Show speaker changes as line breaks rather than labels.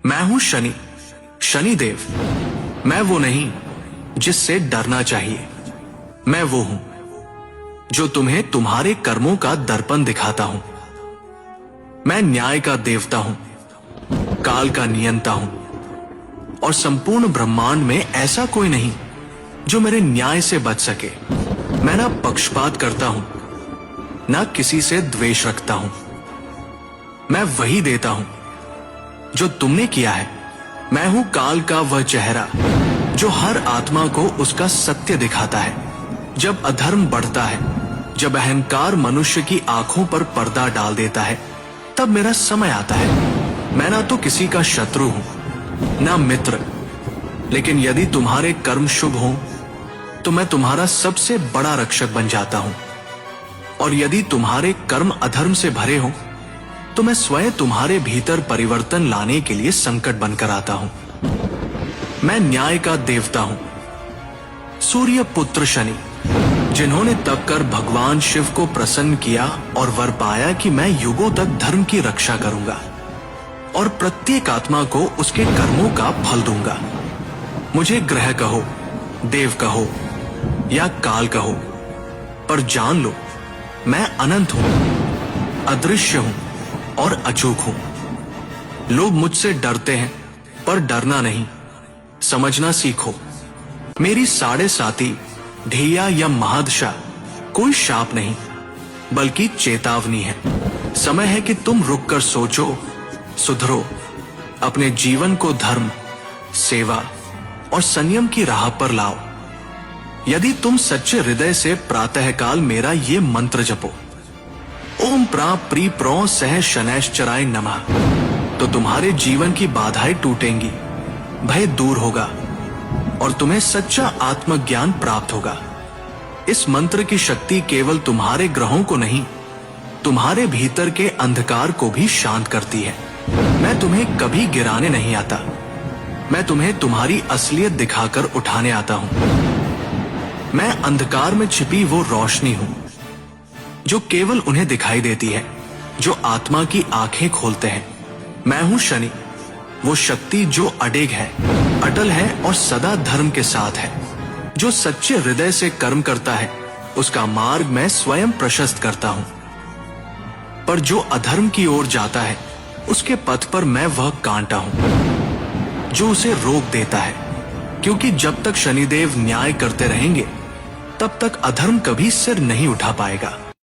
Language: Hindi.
मैं हूं शनि, शनिदेव। मैं वो नहीं जिससे डरना चाहिए। मैं वो हूं जो तुम्हें तुम्हारे कर्मों का दर्पण दिखाता हूं। मैं न्याय का देवता हूं, काल का नियंता हूं, और संपूर्ण ब्रह्मांड में ऐसा कोई नहीं जो मेरे न्याय से बच सके। मैं ना पक्षपात करता हूं, ना किसी से द्वेष रखता हूं। मैं वही देता हूं जो तुमने किया है। मैं हूं काल का वह चेहरा जो हर आत्मा को उसका सत्य दिखाता है। जब अधर्म बढ़ता है, जब अहंकार मनुष्य की आंखों पर पर्दा डाल देता है, तब मेरा समय आता है। मैं ना तो किसी का शत्रु हूं, ना मित्र, लेकिन यदि तुम्हारे कर्म शुभ हों तो मैं तुम्हारा सबसे बड़ा रक्षक बन जाता हूं, और यदि तुम्हारे कर्म अधर्म से भरे हों तो मैं स्वयं तुम्हारे भीतर परिवर्तन लाने के लिए संकट बनकर आता हूं। मैं न्याय का देवता हूं, सूर्य पुत्र शनि, जिन्होंने तप कर भगवान शिव को प्रसन्न किया और वर पाया कि मैं युगों तक धर्म की रक्षा करूंगा और प्रत्येक आत्मा को उसके कर्मों का फल दूंगा। मुझे ग्रह कहो, देव कहो या काल कहो, पर जान लो मैं अनंत हूं, अदृश्य हूं और अचूक हूं। लोग मुझसे डरते हैं, पर डरना नहीं, समझना सीखो। मेरी 7.5 ढैया या महदशा कोई शाप नहीं, बल्कि चेतावनी है। समय है कि तुम रुक कर सोचो, सुधरो, अपने जीवन को धर्म, सेवा और संयम की राह पर लाओ। यदि तुम सच्चे हृदय से प्रातःकाल मेरा ये मंत्र जपो, ओम प्रा प्री प्रो सह शनैश्चराय नमः, तो तुम्हारे जीवन की बाधाएं टूटेंगी, भय दूर होगा और तुम्हें सच्चा आत्मज्ञान प्राप्त होगा। इस मंत्र की शक्ति केवल तुम्हारे ग्रहों को नहीं, तुम्हारे भीतर के अंधकार को भी शांत करती है। मैं तुम्हें कभी गिराने नहीं आता, मैं तुम्हें तुम्हारी असलियत दिखाकर उठाने आता हूं। मैं अंधकार में छिपी वो रोशनी हूं जो केवल उन्हें दिखाई देती है जो आत्मा की आंखें खोलते हैं। मैं हूं शनि, वो शक्ति जो अडेग है, अटल है और सदा धर्म के साथ है। जो सच्चे हृदय से कर्म करता है उसका मार्ग मैं स्वयं प्रशस्त करता हूं, पर जो अधर्म की ओर जाता है उसके पथ पर मैं वह कांटा हूं जो उसे रोक देता है। क्योंकि जब तक शनिदेव न्याय करते रहेंगे तब तक अधर्म कभी सिर नहीं उठा पाएगा।